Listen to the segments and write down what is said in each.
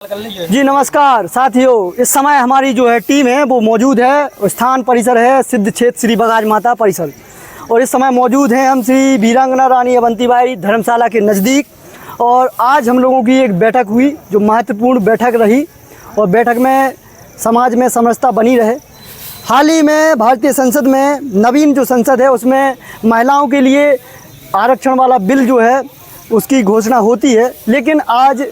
जी नमस्कार साथियों, इस समय हमारी जो है टीम है वो मौजूद है। स्थान परिसर है सिद्ध क्षेत्र श्री बगाज माता परिसर, और इस समय मौजूद हैं हम श्री वीरांगना रानी अवंतीबाई धर्मशाला के नज़दीक। और आज हम लोगों की एक बैठक हुई जो महत्वपूर्ण बैठक रही, और बैठक में समाज में समरसता बनी रहे। हाल ही में भारतीय संसद में नवीन जो संसद है उसमें महिलाओं के लिए आरक्षण वाला बिल जो है उसकी घोषणा होती है, लेकिन आज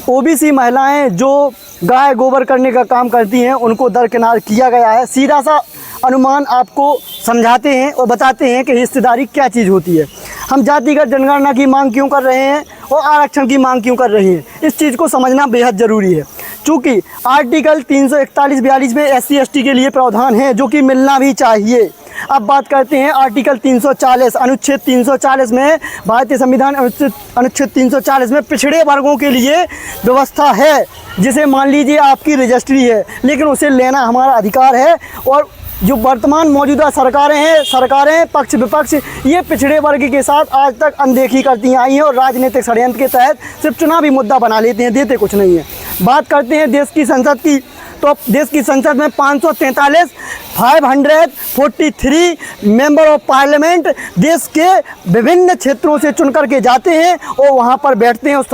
ओबीसी महिलाएं जो गाय गोबर करने का काम करती हैं उनको दरकिनार किया गया है। सीधा सा अनुमान आपको समझाते हैं और बताते हैं कि हिस्सेदारी क्या चीज़ होती है। हम जातिगत जनगणना की मांग क्यों कर रहे हैं और आरक्षण की मांग क्यों कर रहे हैं, इस चीज़ को समझना बेहद ज़रूरी है। चूँकि आर्टिकल 341-42 में SC/ST के लिए प्रावधान है जो कि मिलना भी चाहिए। अब बात करते हैं आर्टिकल 340 अनुच्छेद 340 में, भारतीय संविधान अनुच्छेद 340 में पिछड़े वर्गों के लिए व्यवस्था है, जिसे मान लीजिए आपकी रजिस्ट्री है, लेकिन उसे लेना हमारा अधिकार है। और जो वर्तमान मौजूदा सरकारें पक्ष विपक्ष ये पिछड़े वर्ग के साथ आज तक अनदेखी करती आई हैं और राजनीतिक षड्यंत्र के तहत सिर्फ चुनावी मुद्दा बना लेते हैं, देते कुछ नहीं है। बात करते हैं देश की संसद की, तो देश की संसद में 543 मेंबर ऑफ पार्लियामेंट देश के विभिन्न क्षेत्रों से चुन करके जाते हैं और वहां पर बैठते हैं उस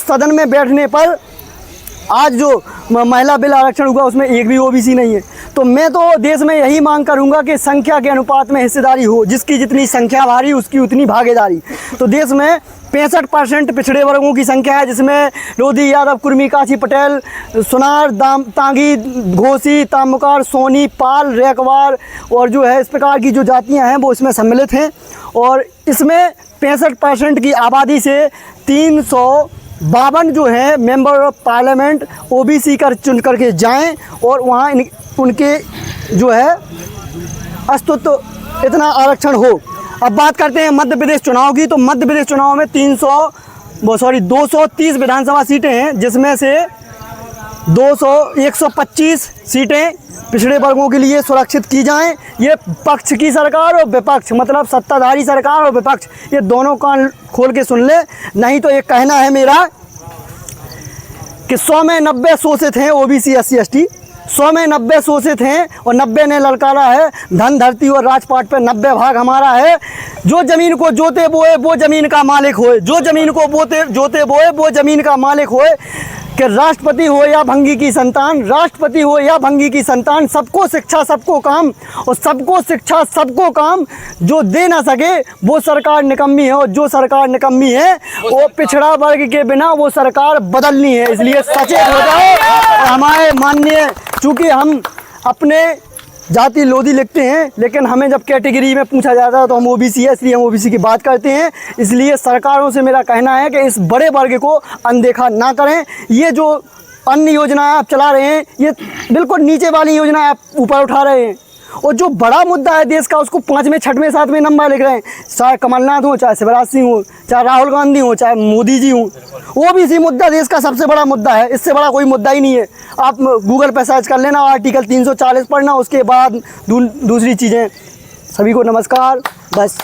सदन में बैठने पर आज जो महिला बिल आरक्षण हुआ उसमें एक भी ओबीसी नहीं है। तो मैं तो देश में यही मांग करूंगा कि संख्या के अनुपात में हिस्सेदारी हो, जिसकी जितनी संख्या भारी उसकी उतनी भागीदारी। तो देश में 65% पिछड़े वर्गों की संख्या है, जिसमें लोधी, यादव, कुर्मी, काशी, पटेल, सुनार, तांगी, घोसी, तामुकार, सोनी, पाल, रेकवार और जो है इस प्रकार की जो जातियां हैं वो इसमें सम्मिलित हैं। और इसमें 65% की आबादी से 352 जो है मेंबर ऑफ पार्लियामेंट ओबीसी कर चुन करके जाएं और वहाँ उनके जो है अस्तित्व इतना आरक्षण हो। अब बात करते हैं मध्य प्रदेश चुनाव की, तो मध्य प्रदेश चुनाव में 230 विधानसभा सीटें हैं, जिसमें से 125 सीटें पिछड़े वर्गों के लिए सुरक्षित की जाएं। ये पक्ष की सरकार और विपक्ष, मतलब सत्ताधारी सरकार और विपक्ष, ये दोनों कान खोल के सुन ले। नहीं तो ये कहना है मेरा कि 100 में 90 शोषित हैं ओबीसी SC/ST, 100 में 90 शोषित हैं और 90 ने ललकारा है। धन, धरती और राजपाट पर 90 भाग हमारा है। जो ज़मीन को जोते बोए वो ज़मीन का मालिक होए, जो ज़मीन को जोते बोए वो ज़मीन का मालिक होए। कि राष्ट्रपति हो या भंगी की संतान, राष्ट्रपति हो या भंगी की संतान, सबको शिक्षा सबको काम, और सबको शिक्षा सबको काम जो दे ना सके वो सरकार निकम्मी है। और जो सरकार निकम्मी है वो पिछड़ा वर्ग के बिना वो सरकार बदलनी है। इसलिए सचेत हो जाओ। हमारे माननीय, चूँकि हम अपने जाति लोधी लिखते हैं, लेकिन हमें जब कैटेगरी में पूछा जाता है तो हम ओबीसी है, इसलिए हम ओबीसी की बात करते हैं। इसलिए सरकारों से मेरा कहना है कि इस बड़े वर्ग को अनदेखा ना करें। ये जो अन्य योजनाएं आप चला रहे हैं ये बिल्कुल नीचे वाली योजनाएं आप ऊपर उठा रहे हैं, और जो बड़ा मुद्दा है देश का उसको 5वें 6वें 7वें नंबर लिख रहे हैं। चाहे कमलनाथ हो, चाहे शिवराज सिंह हो, चाहे राहुल गांधी हो, चाहे मोदी जी हो, ओबीसी मुद्दा देश का सबसे बड़ा मुद्दा है। इससे बड़ा कोई मुद्दा ही नहीं है। आप गूगल पर सर्च कर लेना, आर्टिकल 340 पढ़ना, उसके बाद दूसरी चीज़ें। सभी को नमस्कार। बस।